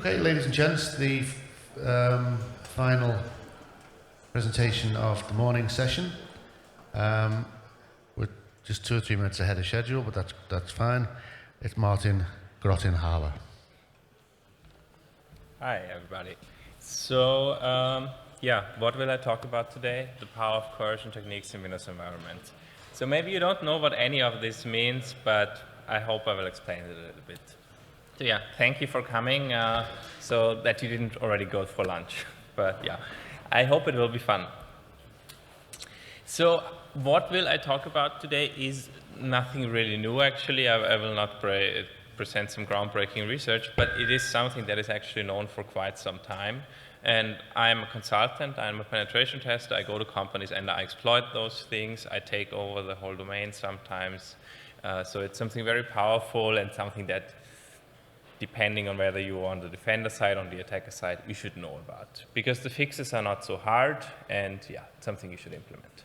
Okay, ladies and gents, the final presentation of the morning session. We're just 2 or 3 minutes ahead of schedule, but that's fine. It's Martin Grottenthaler. Hi, everybody. So, what will I talk about today? The power of coercion techniques in Windows environment. So maybe you don't know what any of this means, but I hope I will explain it a little bit. So yeah, thank you for coming, so that you didn't already go for lunch. But yeah, I hope it will be fun. So what will I talk about today is nothing really new, actually. I will not present some groundbreaking research, but it is something that is actually known for quite some time. And I'm a consultant, I'm a penetration tester, I go to companies and I exploit those things, I take over the whole domain sometimes. So it's something very powerful and something that, depending on whether you're on the defender side, on the attacker side, you should know about. Because the fixes are not so hard, and yeah, it's something you should implement.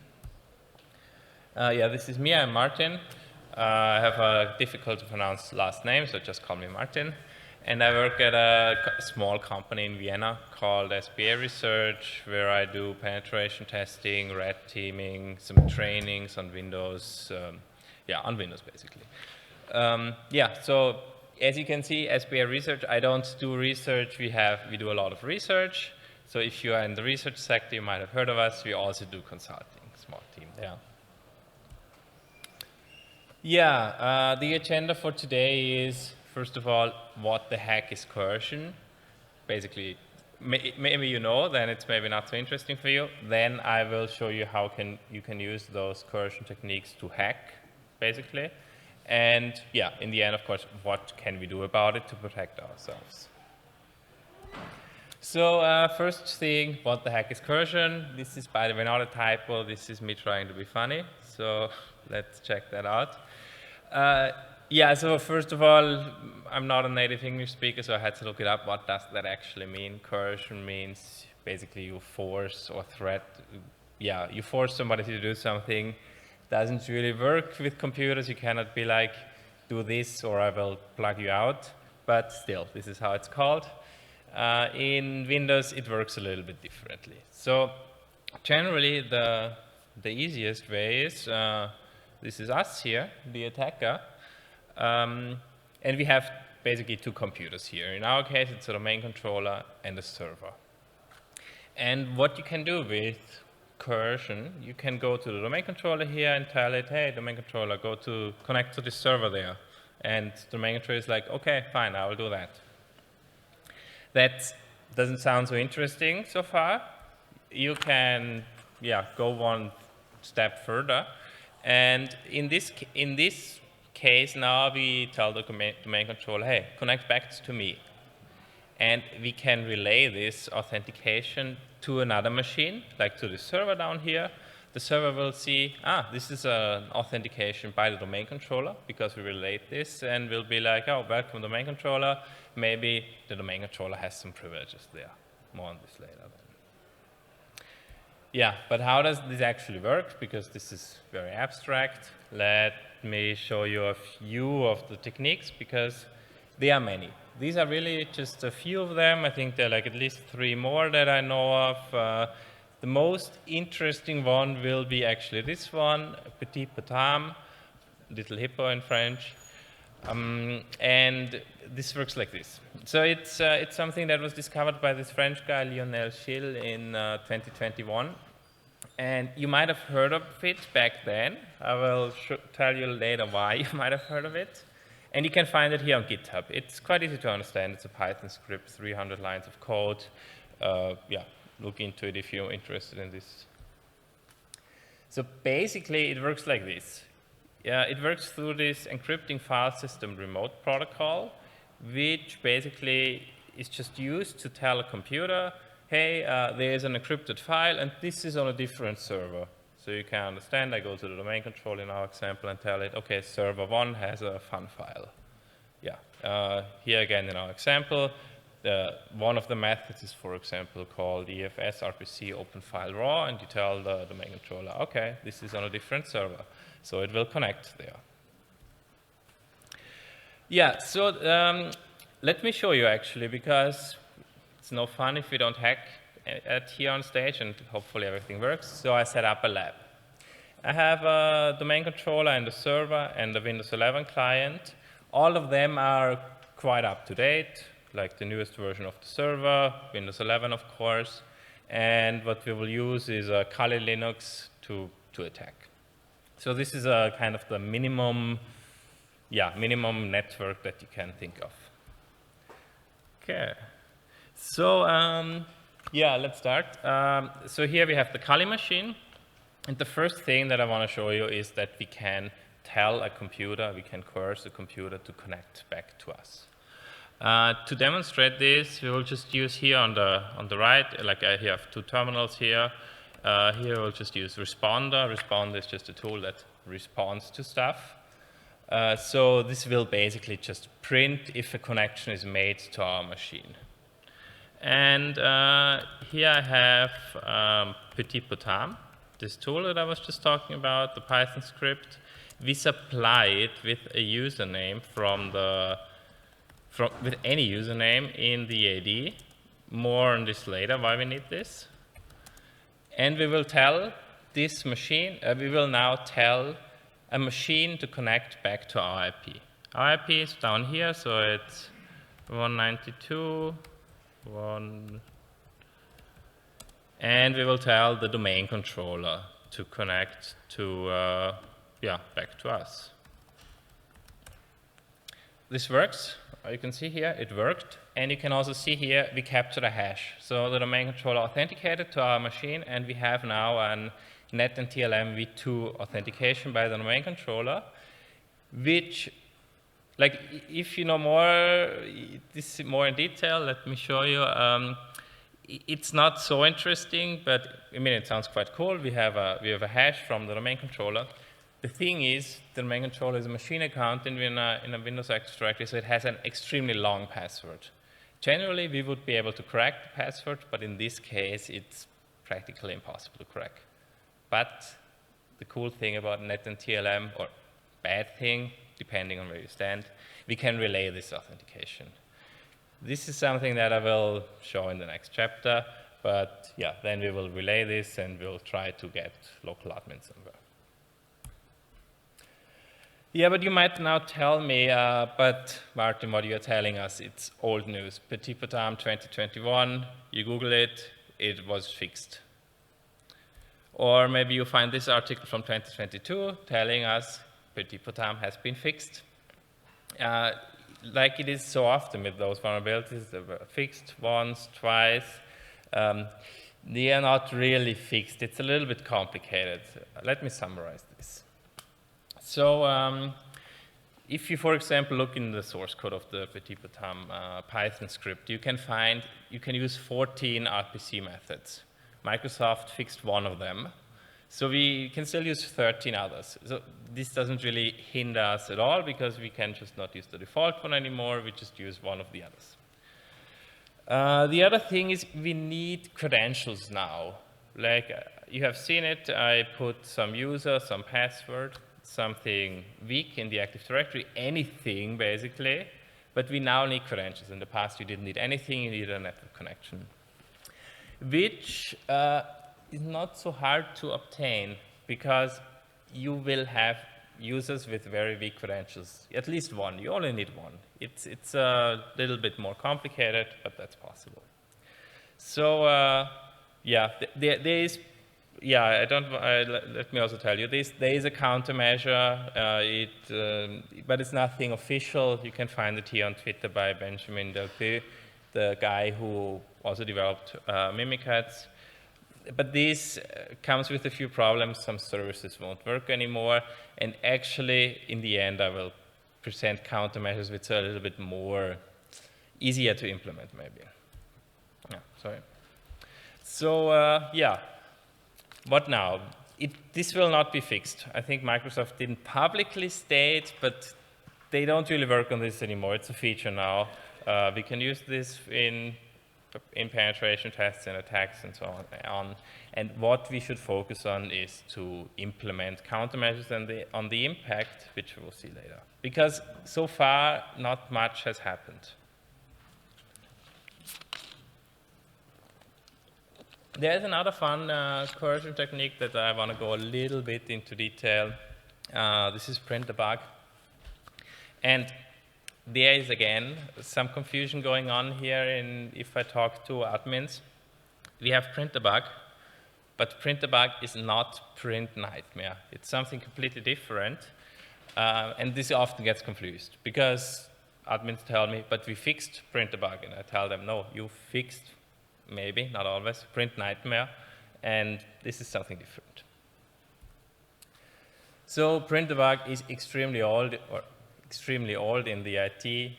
This is me, I'm Martin. I have a difficult to pronounce last name, so just call me Martin. And I work at a small company in Vienna called SBA Research, where I do penetration testing, red teaming, some trainings on Windows, on Windows basically. So as you can see, SBA Research, I don't do research, we do a lot of research. So if you are in the research sector, you might have heard of us. We also do consulting, small team there. The agenda for today is, first of all, what the heck is coercion? Basically, maybe you know, then it's maybe not so interesting for you. Then I will show you how you can use those coercion techniques to hack, basically. And in the end, of course, what can we do about it to protect ourselves? So first thing, what the heck is coercion? This is, by the way, not a typo. This is me trying to be funny. So let's check that out. So first of all, I'm not a native English speaker, so I had to look it up. What does that actually mean? Coercion means basically you force or threat. You force somebody to do something. Doesn't really work with computers. You cannot be like, do this or I will plug you out. But still, this is how it's called. In Windows, it works a little bit differently. So generally, the easiest way is, this is us here, the attacker. And we have basically 2 computers here. In our case, it's a domain controller and a server. And what you can do with coercion, you can go to the domain controller here and tell it, hey, domain controller, connect to this server there. And the domain controller is like, okay, fine, I will do that. That doesn't sound so interesting so far. You can, go one step further. And in this case, now we tell the domain controller, hey, connect back to me. And we can relay this authentication to another machine, like to the server down here. The server will see, this is an authentication by the domain controller because we relate this, and will be like, oh, welcome domain controller. Maybe the domain controller has some privileges there. More on this later. But how does this actually work? Because this is very abstract. Let me show you a few of the techniques, because there are many. These are really just a few of them. I think there are like at least 3 more that I know of. The most interesting one will be actually this one, PetitPotam, little hippo in French. And this works like this. So it's something that was discovered by this French guy, Lionel Schill, in 2021. And you might have heard of it back then. I will tell you later why you might have heard of it. And you can find it here on GitHub. It's quite easy to understand. It's a Python script, 300 lines of code. Look into it if you're interested in this. So basically, it works like this. It works through this encrypting file system remote protocol, which basically is just used to tell a computer, hey, there is an encrypted file, and this is on a different server. So you can understand, I go to the domain control in our example and tell it, okay, server 1 has a fun file. Here again in our example, one of the methods is, for example, called EFS RPC open file raw, and you tell the domain controller, okay, this is on a different server. So it will connect there. let me show you actually, because it's no fun if we don't hack at here on stage, and hopefully everything works. So I set up a lab. I have a domain controller and a server and a Windows 11 client. All of them are quite up to date, like the newest version of the server, Windows 11 of course, and what we will use is a Kali Linux to attack. So this is a kind of the minimum network that you can think of. Okay, so let's start. So here we have the Kali machine, and the first thing that I want to show you is that we can tell a computer, we can coerce a computer to connect back to us. To demonstrate this, we will just use here on the right, like I have two terminals here. Here we'll just use responder. Responder is just a tool that responds to stuff. So this will basically just print if a connection is made to our machine. And here I have PetitPotam, this tool that I was just talking about, the Python script. We supply it with a username with any username in the AD. More on this later, why we need this. And we will tell this machine, we will now tell a machine to connect back to our IP. Our IP is down here, so it's 192.1, and we will tell the domain controller to connect to, back to us. This works. You can see here it worked, and you can also see here we captured a hash. So the domain controller authenticated to our machine, and we have now an net and TLM v2 authentication by the domain controller, which, like, if you know this more in detail, let me show you. It's not so interesting, but I mean it sounds quite cool. We have a hash from the domain controller. The thing is, the domain controller is a machine account in a Windows Active Directory, so it has an extremely long password. Generally, we would be able to crack the password, but in this case, it's practically impossible to crack. But the cool thing about net and TLM, or bad thing, depending on where you stand, we can relay this authentication. This is something that I will show in the next chapter, but yeah, then we will relay this and we'll try to get local admin somewhere. Yeah, but you might now tell me, but Martin, what you're telling us, it's old news. PetitPotam 2021, you Google it, it was fixed. Or maybe you find this article from 2022 telling us PetitPotam has been fixed. Like it is so often with those vulnerabilities, they were fixed once, twice. They are not really fixed. It's a little bit complicated. Let me summarize this. So if you, for example, look in the source code of the PetitPotam Python script, you can use 14 RPC methods. Microsoft fixed one of them. So we can still use 13 others. So this doesn't really hinder us at all because we can just not use the default one anymore. We just use one of the others. The other thing is we need credentials now. Like you have seen it, I put some user, some password, something weak in the Active Directory, anything basically, but we now need credentials. In the past, you didn't need anything, you needed a network connection, which is not so hard to obtain because you will have users with very weak credentials, at least one. You only need one. It's a little bit more complicated, but that's possible. So there is. Yeah, let me also tell you this. There is a countermeasure, but it's nothing official. You can find it here on Twitter by Benjamin Delpy, the guy who also developed Mimikatz. But this comes with a few problems. Some services won't work anymore. And actually, in the end, I will present countermeasures which are a little bit more easier to implement, maybe. Yeah, sorry. So, what now? This will not be fixed. I think Microsoft didn't publicly state, but they don't really work on this anymore. It's a feature now. We can use this in penetration tests and attacks and so on. And what we should focus on is to implement countermeasures on the impact, which we will see later. Because so far, not much has happened. There's another fun coercion technique that I want to go a little bit into detail. This is print debug. And there is, again, some confusion going on here if I talk to admins. We have print debug, but print debug is not print nightmare. It's something completely different. And this often gets confused because admins tell me, but we fixed print debug. And I tell them, no, you fixed, maybe, not always, print nightmare. And this is something different. So print debug is extremely old in the IT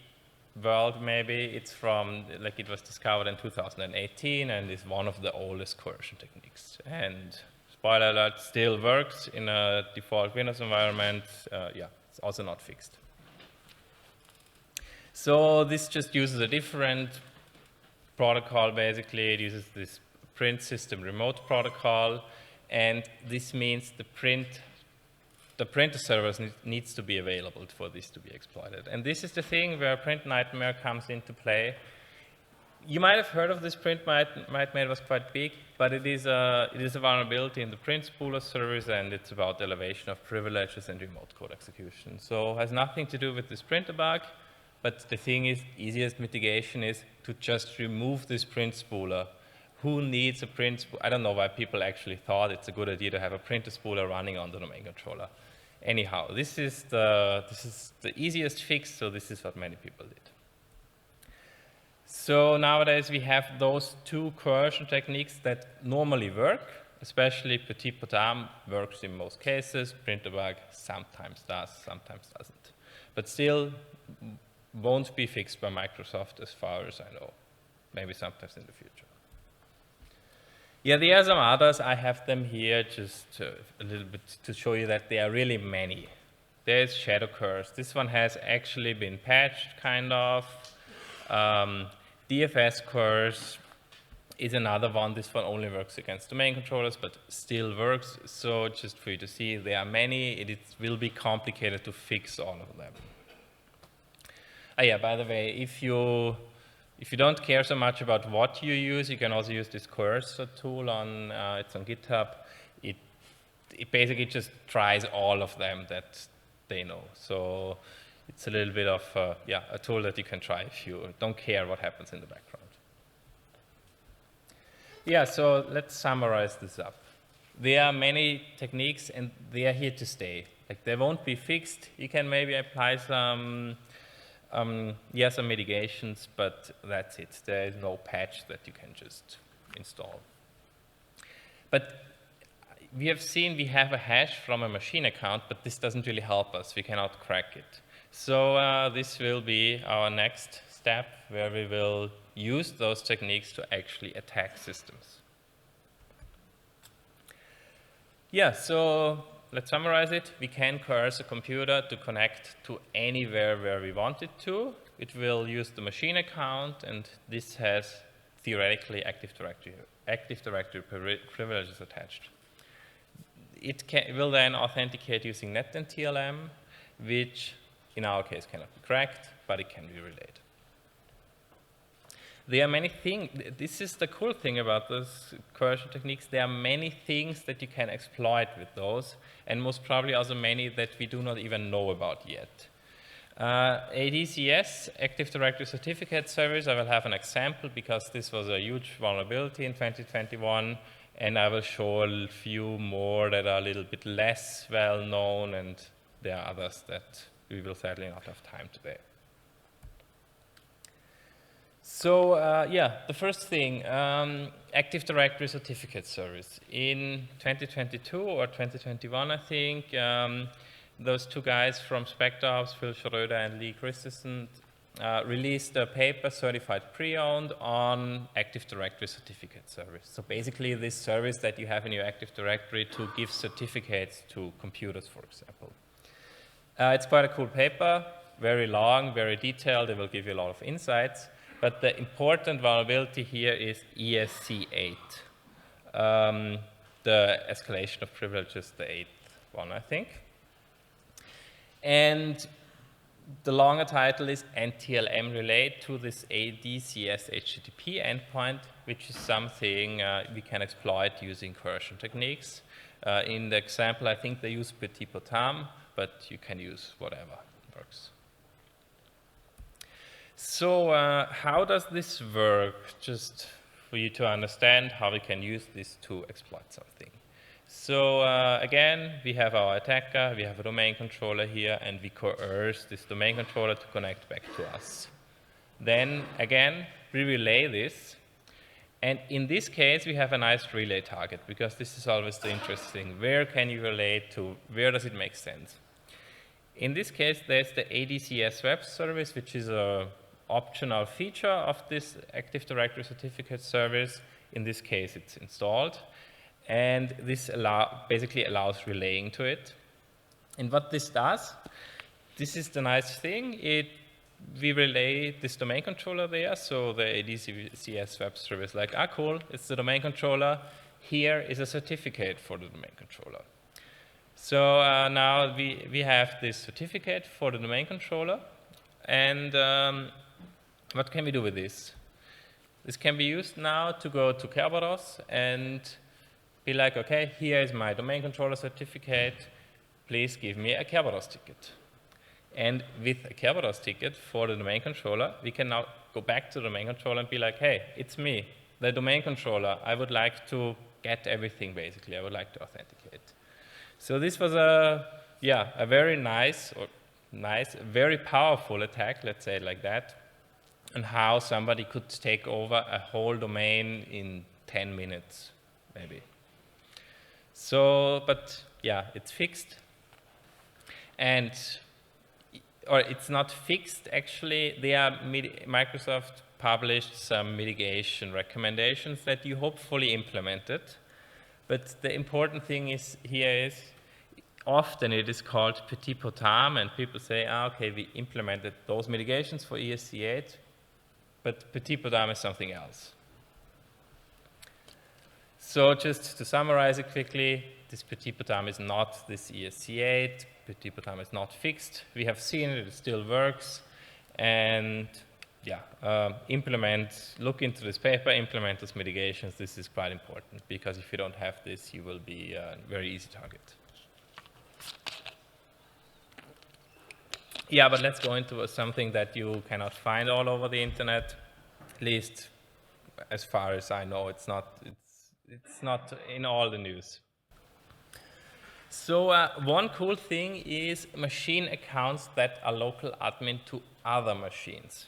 world, maybe. It's from, like, it was discovered in 2018 and is one of the oldest coercion techniques. And spoiler alert, still works in a default Windows environment. Yeah, it's also not fixed. So this just uses a different protocol, basically. It uses this print system remote protocol, and this means the printer servers needs to be available for this to be exploited. And this is the thing where print nightmare comes into play. You might have heard of this print nightmare. It was quite big, but it is a vulnerability in the print spooler service, and it's about elevation of privileges and remote code execution. So it has nothing to do with this print debug, but the thing is, easiest mitigation is to just remove this print spooler. Who needs a print spooler? I don't know why people actually thought it's a good idea to have a printer spooler running on the domain controller. Anyhow, this is the easiest fix, so this is what many people did. So nowadays we have those two coercion techniques that normally work, especially PetitPotam works in most cases, print debug sometimes does, sometimes doesn't. But still won't be fixed by Microsoft as far as I know, maybe sometimes in the future. Yeah, there are some others. I have them here just a little bit to show you that there are really many. There's Shadow Curse. This one has actually been patched, kind of. DFS Curse is another one. This one only works against domain controllers, but still works. So just for you to see, there are many. It will be complicated to fix all of them. Yeah, by the way, if you don't care so much about what you use, you can also use this Coercion tool on, it's on GitHub. It basically just tries all of them that they know. So it's a little bit of, a tool that you can try if you don't care what happens in the background. Yeah, so let's summarize this up. There are many techniques and they are here to stay. Like, they won't be fixed. You can maybe apply some some mitigations, but that's it. There is no patch that you can just install. But we have seen we have a hash from a machine account, but this doesn't really help us. We cannot crack it. So this will be our next step, where we will use those techniques to actually attack systems. Yeah, so let's summarize it. We can coerce a computer to connect to anywhere where we want it to. It will use the machine account, and this has theoretically Active Directory privileges attached. It will then authenticate using net and TLM, which in our case cannot be cracked, but it can be relayed. There are many things. This is the cool thing about those coercion techniques. There are many things that you can exploit with those, and most probably also many that we do not even know about yet. ADCS, Active Directory Certificate Service, I will have an example because this was a huge vulnerability in 2021, and I will show a few more that are a little bit less well known, and there are others that we will sadly not have time today. So the first thing, Active Directory Certificate Service. In 2022 or 2021, I think, those two guys from SpectreOps, Phil Schroeder and Lee Christensen, released a paper, Certified Pre-Owned, on Active Directory Certificate Service. So basically this service that you have in your Active Directory to give certificates to computers, for example. It's quite a cool paper, very long, very detailed. It will give you a lot of insights. But the important vulnerability here is ESC8, the escalation of privileges, the 8th one, I think. And The longer title is NTLM relate to this ADCS HTTP endpoint, which is something we can exploit using coercion techniques. In the example, I think they use PetitPotam, but you can use whatever works. So how does this work? Just for you to understand how we can use this to exploit something. So again, we have our attacker, we have a domain controller here, and we coerce this domain controller to connect back to us. Then again, we relay this. And in this case, we have a nice relay target, because this is always the interesting. Where can you relay to? Where does it make sense? In this case, there's the ADCS web service, which is an optional feature of this Active Directory certificate service. In this case, it's installed. And this basically allows relaying to it. And what this does, this is the nice thing. We relay this domain controller there, so the ADCS web service like, cool, it's the domain controller. Here is a certificate for the domain controller. So now we have this certificate for the domain controller. And what can we do with this? This can be used now to go to Kerberos and be like, okay, here is my domain controller certificate. Please give me a Kerberos ticket. And with a Kerberos ticket for the domain controller, we can now go back to the domain controller and be like, hey, it's me, the domain controller. I would like to get everything, basically. I would like to authenticate. So this was a very nice, very powerful attack, let's say it like that, and how somebody could take over a whole domain in 10 minutes, maybe. So, but yeah, it's fixed. Or it's not fixed, actually. Microsoft published some mitigation recommendations that you hopefully implemented. But the important thing here is, often it is called PetitPotam, and people say, okay, we implemented those mitigations for ESC8, but PetitPotam is something else. So just to summarize it quickly, this PetitPotam is not this ESC8. PetitPotam is not fixed. We have seen it still works. And yeah, look into this paper, implement those mitigations. This is quite important, because if you don't have this, you will be a very easy target. Yeah, but let's go into something that you cannot find all over the internet. At least, as far as I know, it's not in all the news. So one cool thing is machine accounts that are local admin to other machines.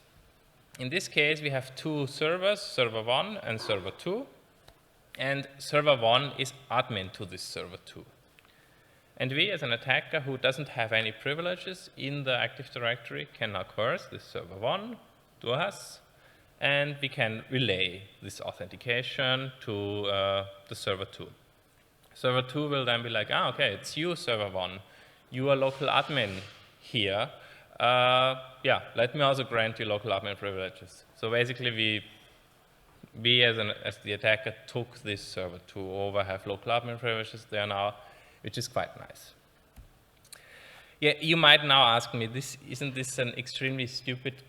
In this case, we have two servers, server 1 and server 2. And server 1 is admin to this server 2. And we, as an attacker who doesn't have any privileges in the Active Directory, can now coerce this server 1 to us, and we can relay this authentication to the server 2. Server 2 will then be like, okay, it's you, server 1. You are local admin here. Let me also grant you local admin privileges. So basically, we as the attacker took this server 2 over, have local admin privileges there now, which is quite nice. Yeah, you might now ask me, isn't this an extremely stupid?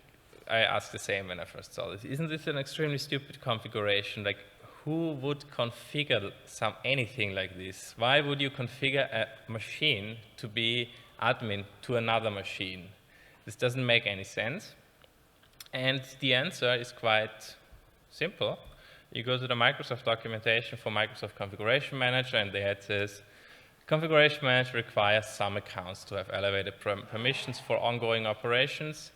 I asked the same when I first saw this. Isn't this an extremely stupid configuration? Like, who would configure anything like this? Why would you configure a machine to be admin to another machine? This doesn't make any sense. And the answer is quite simple. You go to the Microsoft documentation for Microsoft Configuration Manager, and there it says, Configuration Manager requires some accounts to have elevated permissions for ongoing operations.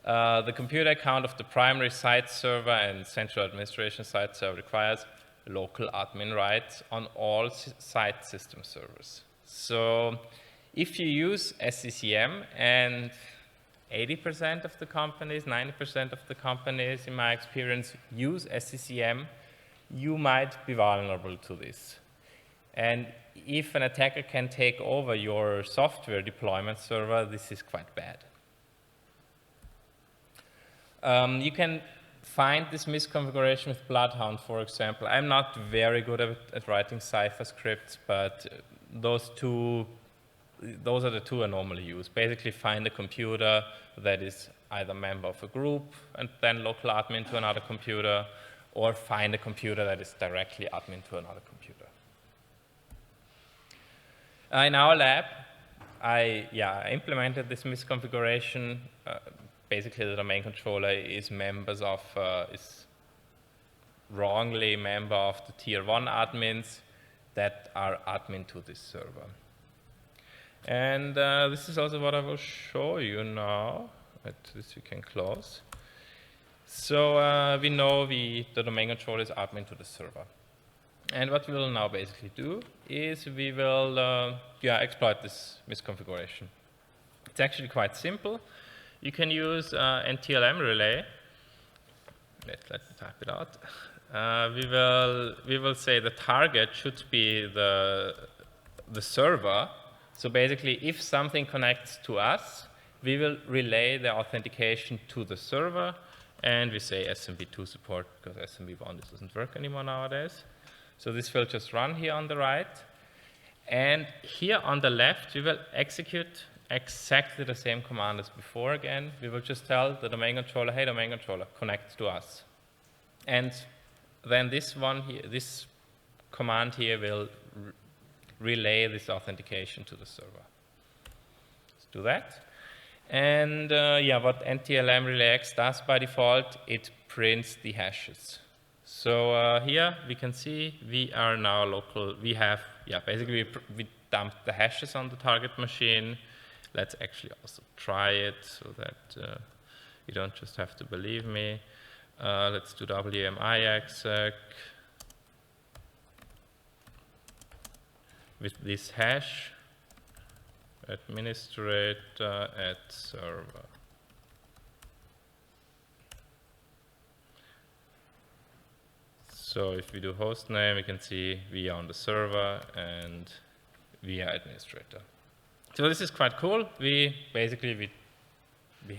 The computer account of the primary site server and central administration site server requires local admin rights on all site system servers. So if you use SCCM, and 80% of the companies, 90% of the companies, in my experience, use SCCM, you might be vulnerable to this. And if an attacker can take over your software deployment server, this is quite bad. You can find this misconfiguration with Bloodhound, for example. I'm not very good at writing Cypher scripts, but those two those are the two I normally use. Basically find a computer that is either member of a group and then local admin to another computer, or find a computer that is directly admin to another computer. In our lab, I implemented this misconfiguration. Basically, the domain controller is wrongly member of the tier 1 admins that are admin to this server. And this is also what I will show you now. This we can close. So we know the domain controller is admin to the server. And what we will now basically do is we will exploit this misconfiguration. It's actually quite simple. You can use NTLM relay. Let me type it out. We will say the target should be the server. So basically, if something connects to us, we will relay the authentication to the server, and we say SMB2 support, because SMB1 this doesn't work anymore nowadays. So this will just run here on the right. And here on the left, we will execute exactly the same command as before again. We will just tell the domain controller, hey, domain controller, connect to us. And then this one here, this command here will relay this authentication to the server. Let's do that. And what NTLM relay X does by default, it prints the hashes. So here we can see we are now local. We have, basically we dumped the hashes on the target machine. Let's actually also try it so that you don't just have to believe me. Let's do WMI with this hash, administrator at server. So if we do host name, we can see we are on the server and we are administrator. So this is quite cool. We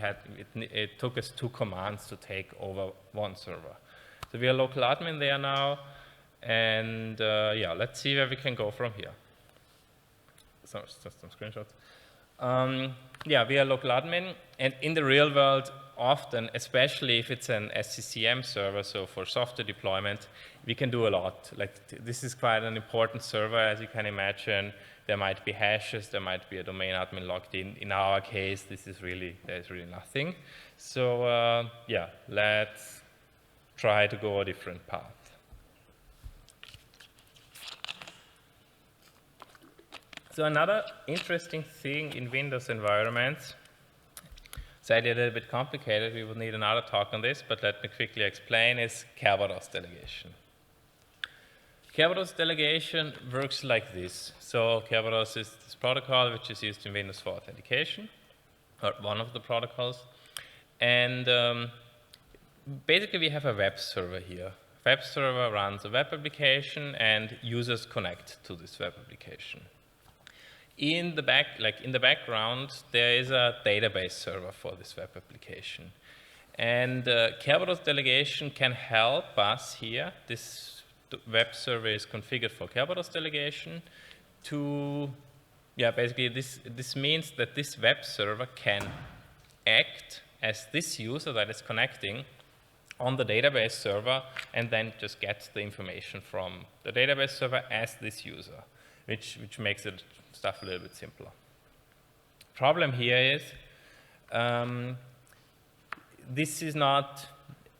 had it took us 2 commands to take over 1 server. So we are local admin there now, and let's see where we can go from here. So just some screenshots. We are local admin, and in the real world, often, especially if it's an SCCM server, so for software deployment, we can do a lot. Like this is quite an important server, as you can imagine. There might be hashes, there might be a domain admin logged in. In our case, there's really nothing. So let's try to go a different path. So another interesting thing in Windows environments, it's a little bit complicated, we would need another talk on this, but let me quickly explain, is Kerberos delegation. Kerberos delegation works like this. So Kerberos is this protocol which is used in Windows for authentication, or one of the protocols. And basically we have a web server here. Web server runs a web application and users connect to this web application. In the background, there is a database server for this web application. And Kerberos delegation can help us here. This web server is configured for Kerberos delegation to, basically this means that this web server can act as this user that is connecting on the database server and then just get the information from the database server as this user, which makes it stuff a little bit simpler. Problem here is this is not,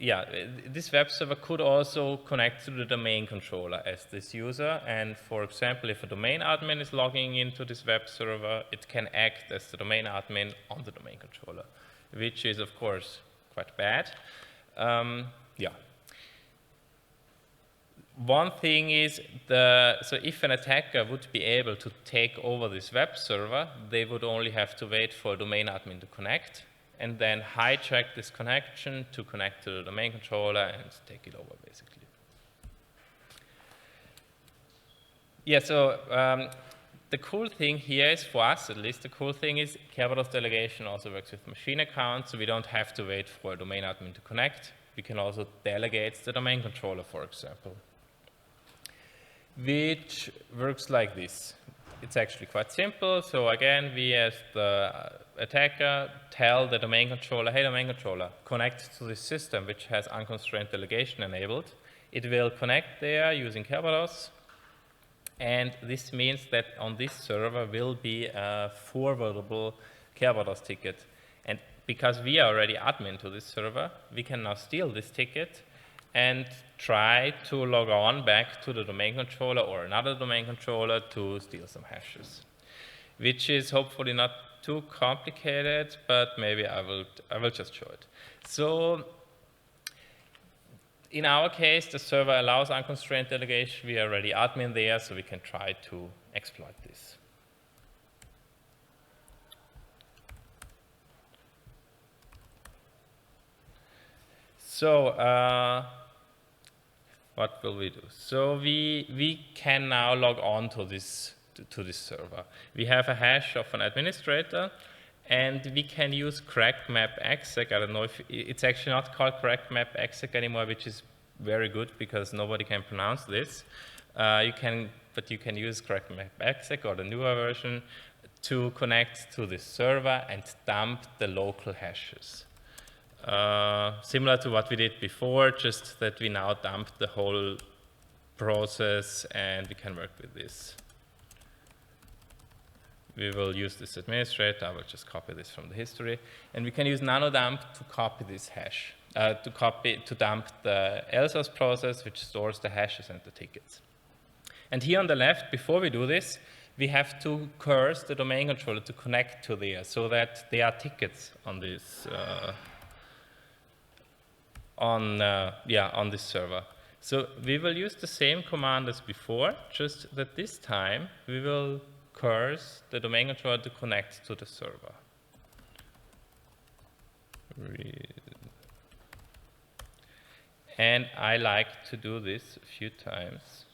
this web server could also connect to the domain controller as this user. And for example, if a domain admin is logging into this web server, it can act as the domain admin on the domain controller, which is of course quite bad. One thing is, so if an attacker would be able to take over this web server, they would only have to wait for a domain admin to connect and then hijack this connection to connect to the domain controller and take it over, basically. So the cool thing here is, for us at least, the cool thing is Kerberos delegation also works with machine accounts, so we don't have to wait for a domain admin to connect. We can also delegate the domain controller, for example, which works like this. it's actually quite simple. So again, we as the attacker tell the domain controller, hey domain controller, connect to this system which has unconstrained delegation enabled. It will connect there using Kerberos. And this means that on this server will be a forwardable Kerberos ticket. And because we are already admin to this server, we can now steal this ticket and try to log on back to the domain controller or another domain controller to steal some hashes, which is hopefully not too complicated, but maybe I will just show it. So in our case, the server allows unconstrained delegation. We are already admin there, so we can try to exploit this. So what will we do? So we can now log on to this server. We have a hash of an administrator, and we can use crackmap_exec. I don't know if it's actually not called crackmap_exec anymore, which is very good because nobody can pronounce this. But you can use crackmap_exec or the newer version to connect to this server and dump the local hashes. Similar to what we did before, just that we now dump the whole process and we can work with this. We will use this administrator. I will just copy this from the history. And we can use nanodump to copy this hash, to dump the else process, which stores the hashes and the tickets. And here on the left, before we do this, we have to coerce the domain controller to connect to there so that there are tickets on this on this server. So we will use the same command as before, just that this time we will coerce the domain controller to connect to the server. And I like to do this a few times.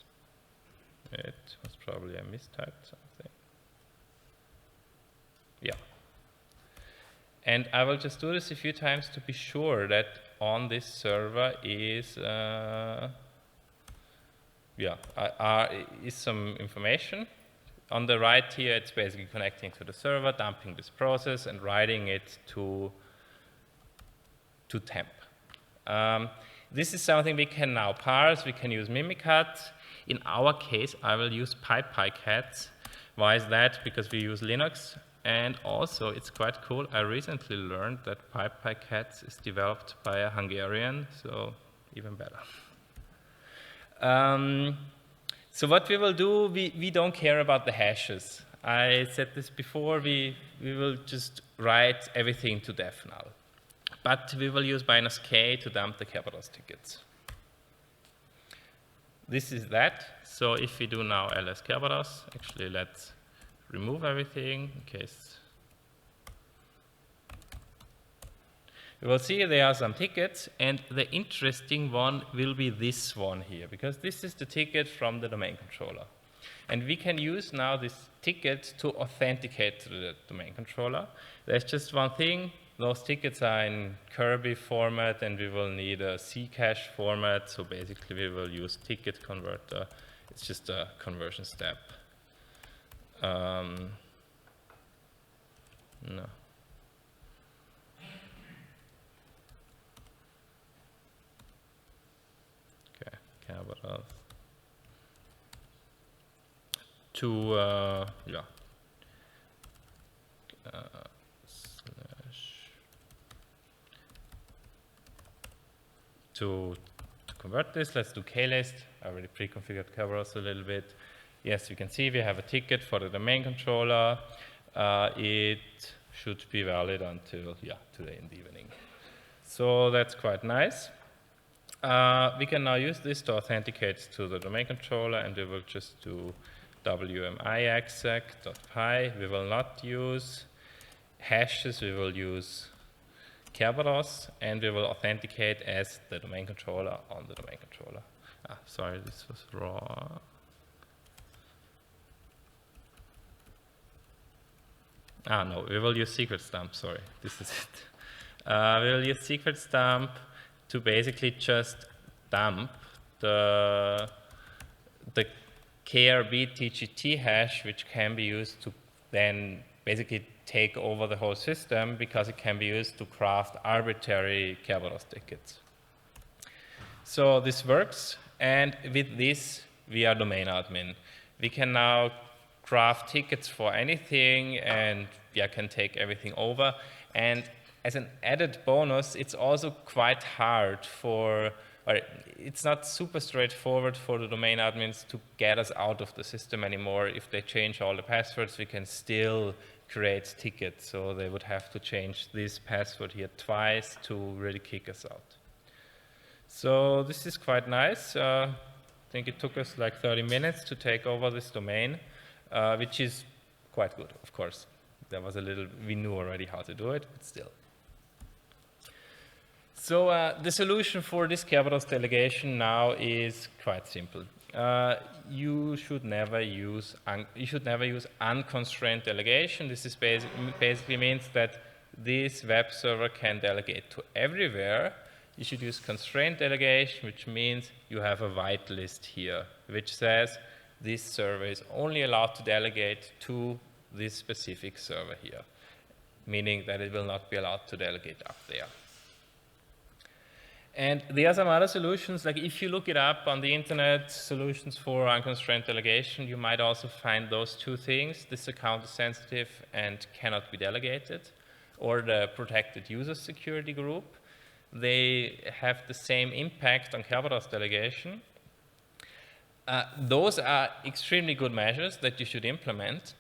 It was probably I mistyped something. Yeah. And I will just do this a few times to be sure that on this server is some information. On the right here, it's basically connecting to the server, dumping this process, and writing it to temp. This is something we can now parse. We can use Mimikat. In our case, I will use PyPyCats. Why is that? Because we use Linux. And also, it's quite cool. I recently learned that PyPyCats is developed by a Hungarian, so even better. So what we will do, we don't care about the hashes. I said this before, we will just write everything to def null. But we will use -k to dump the Kerberos tickets. This is that. So if we do now ls Kerberos, actually let's remove everything in case. We will see there are some tickets, and the interesting one will be this one here, because this is the ticket from the domain controller. And we can use now this ticket to authenticate to the domain controller. There's just one thing. Those tickets are in Kirby format, and we will need a Ccache format. So basically, we will use ticket converter. It's just a conversion step. No. Okay, Kerberos. To convert this, let's do klist. I already pre-configured Kerberos a little bit. Yes, you can see we have a ticket for the domain controller. It should be valid until today in the evening. So that's quite nice. We can now use this to authenticate to the domain controller, and we will just do wmi_exec.py. We will not use hashes. We will use Kerberos, and we will authenticate as the domain controller on the domain controller. Sorry, this was wrong. No, we will use secret stamp, sorry, this is it. We will use secret stamp to basically just dump the KRB hash, which can be used to then basically take over the whole system because it can be used to craft arbitrary Kerberos tickets. So this works, and with this, we are domain admin. We can now craft tickets for anything and can take everything over. And as an added bonus, it's also quite hard or it's not super straightforward for the domain admins to get us out of the system anymore. If they change all the passwords, we can still create tickets. So they would have to change this password here twice to really kick us out. So this is quite nice. I think it took us like 30 minutes to take over this domain, which is quite good, of course. There was we knew already how to do it, but still. So the solution for this Kerberos delegation now is quite simple. You should never use unconstrained delegation. This is basically means that this web server can delegate to everywhere. You should use constrained delegation, which means you have a whitelist here, which says this server is only allowed to delegate to this specific server here, meaning that it will not be allowed to delegate up there. And there are some other solutions, like if you look it up on the internet, solutions for unconstrained delegation, you might also find those two things. This account is sensitive and cannot be delegated, or the protected user security group. They have the same impact on Kerberos delegation. Those are extremely good measures that you should implement,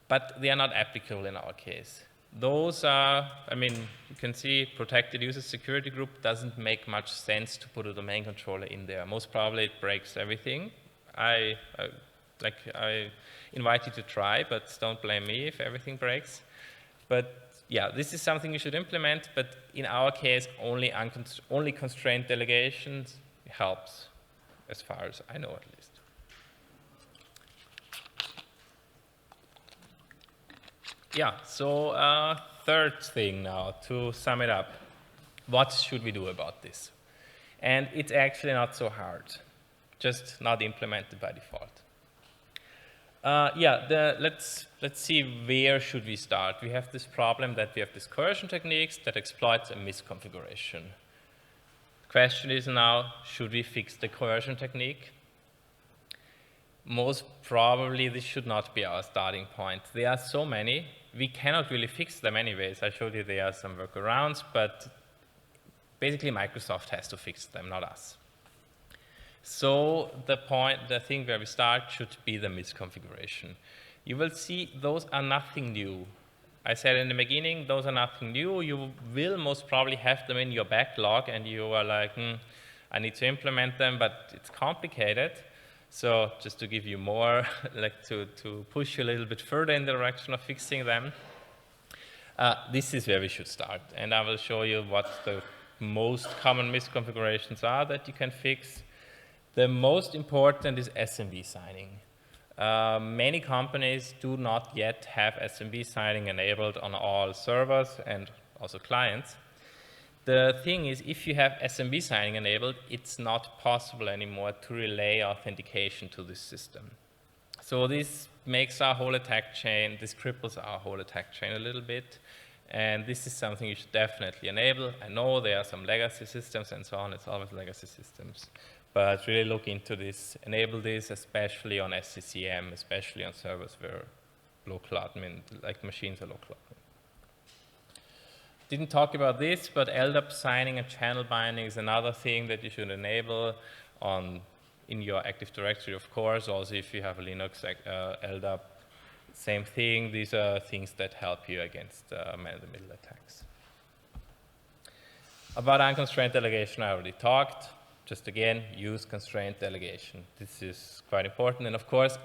but they are not applicable in our case. Those are, you can see protected user security group doesn't make much sense to put a domain controller in there. Most probably it breaks everything. I invite you to try, but don't blame me if everything breaks. But yeah, this is something you should implement, but in our case, only constrained delegations helps, as far as I know at least. Yeah, so third thing now, to sum it up. What should we do about this? And it's actually not so hard, just not implemented by default. Let's see where should we start. We have this problem that we have these coercion techniques that exploit a misconfiguration. The question is now, should we fix the coercion technique? Most probably this should not be our starting point. There are so many. We cannot really fix them anyways. I showed you there are some workarounds, but basically Microsoft has to fix them, not us. So the thing where we start should be the misconfiguration. You will see those are nothing new. I said in the beginning, those are nothing new. You will most probably have them in your backlog, and you are like, I need to implement them, but it's complicated. So just to give you more, to push you a little bit further in the direction of fixing them, this is where we should start. And I will show you what the most common misconfigurations are that you can fix. The most important is SMB signing. Many companies do not yet have SMB signing enabled on all servers and also clients. The thing is, if you have SMB signing enabled, it's not possible anymore to relay authentication to this system. So this makes our whole attack chain, this cripples our whole attack chain a little bit. And this is something you should definitely enable. I know there are some legacy systems and so on, it's always legacy systems. But really look into this, enable this, especially on SCCM, especially on servers where local admin, like machines are local admin. Didn't talk about this, but LDAP signing and channel binding is another thing that you should enable in your Active Directory, of course. Also, if you have a Linux LDAP, same thing. These are things that help you against man-in-the-middle attacks. About unconstrained delegation, I already talked. Just again, use constrained delegation. This is quite important. And of course,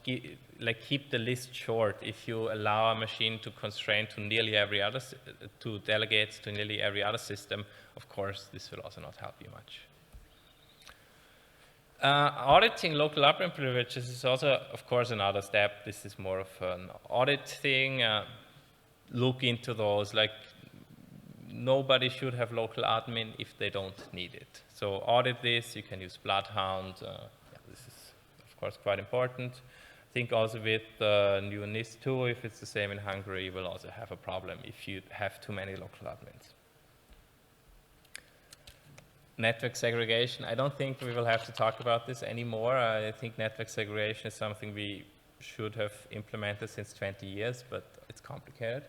keep the list short. If you allow a machine to constrain to nearly every other, to delegate to nearly every other system, of course, this will also not help you much. Auditing local admin privileges is also, of course, another step. This is more of an audit thing. Look into those. Like, nobody should have local admin if they don't need it. So audit this. You can use Bloodhound. This is, of course, quite important. I think also with the new NIS2, if it's the same in Hungary, you will also have a problem if you have too many local admins. Network segregation, I don't think we will have to talk about this anymore. I think network segregation is something we should have implemented since 20 years, but it's complicated.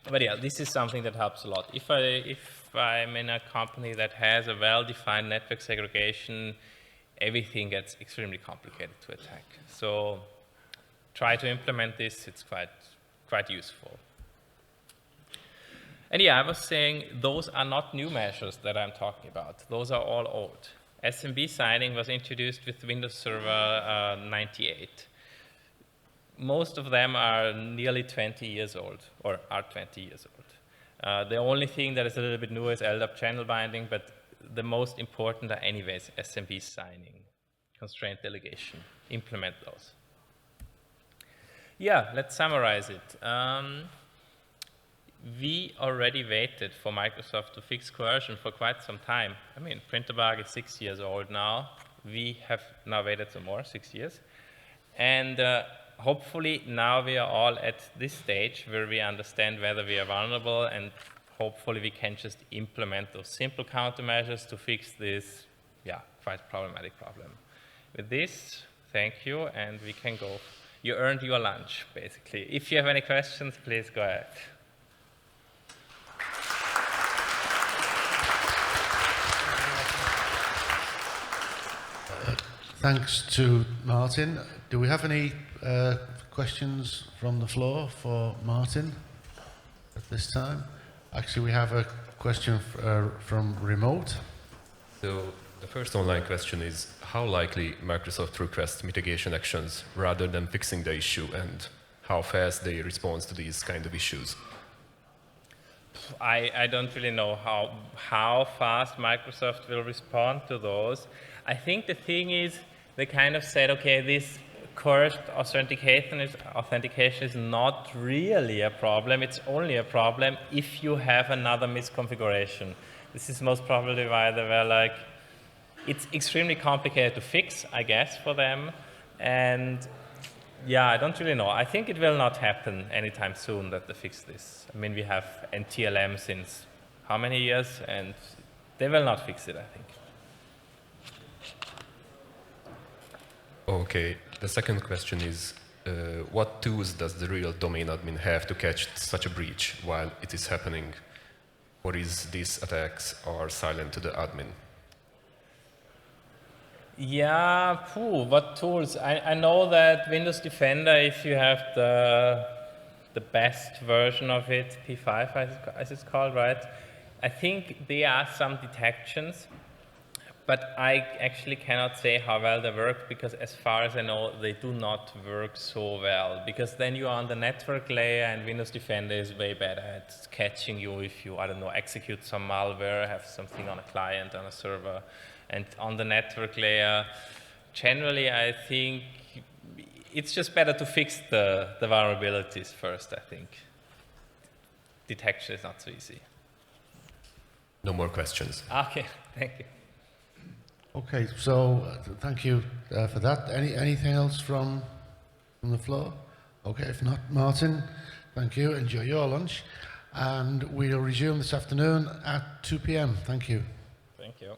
But yeah, this is something that helps a lot. If I'm in a company that has a well-defined network segregation, everything gets extremely complicated to attack. So try to implement this, it's quite useful. And yeah, I was saying those are not new measures that I'm talking about. Those are all old. SMB signing was introduced with Windows Server 98. Most of them are nearly 20 years old, or are 20 years old. The only thing that is a little bit newer is LDAP channel binding, but the most important are anyways SMB signing, constraint delegation. Implement those. Yeah, let's summarize it. We already waited for Microsoft to fix coercion for quite some time. I mean, Printerbug is 6 years old now. We have now waited some more, 6 years. And hopefully now we are all at this stage where we understand whether we are vulnerable, and hopefully we can just implement those simple countermeasures to fix this, yeah, quite problematic problem. With this, thank you, and we can go. You earned your lunch, basically. If you have any questions, please go ahead. Thanks to Martin. Do we have any questions from the floor for Martin at this time? Actually, we have a question from remote. So the first online question is, how likely Microsoft requests mitigation actions rather than fixing the issue, and how fast they respond to these kind of issues? I don't really know how fast Microsoft will respond to those. I think the thing is, they kind of said, okay, this coerced authentication is not really a problem. It's only a problem if you have another misconfiguration. This is most probably why they were like, it's extremely complicated to fix, I guess, for them. And yeah, I don't really know. I think it will not happen anytime soon that they fix this. I mean, we have NTLM since how many years? And they will not fix it, I think. Okay, the second question is, what tools does the real domain admin have to catch such a breach while it is happening? Or is these attacks are silent to the admin? Yeah, what tools? I know that Windows Defender, if you have the best version of it, P5 as it's called, right? I think there are some detections, but I actually cannot say how well they work, because as far as I know, they do not work so well, because then you are on the network layer, and Windows Defender is way better at catching you if you, I don't know, execute some malware, have something on a client, on a server. And on the network layer, generally, I think it's just better to fix the vulnerabilities first, I think. Detection is not so easy. No more questions. Okay, thank you. Okay, so thank you for that. Anything else from the floor? Okay, if not, Martin, thank you. Enjoy your lunch. And we'll resume this afternoon at 2 p.m. Thank you. Thank you.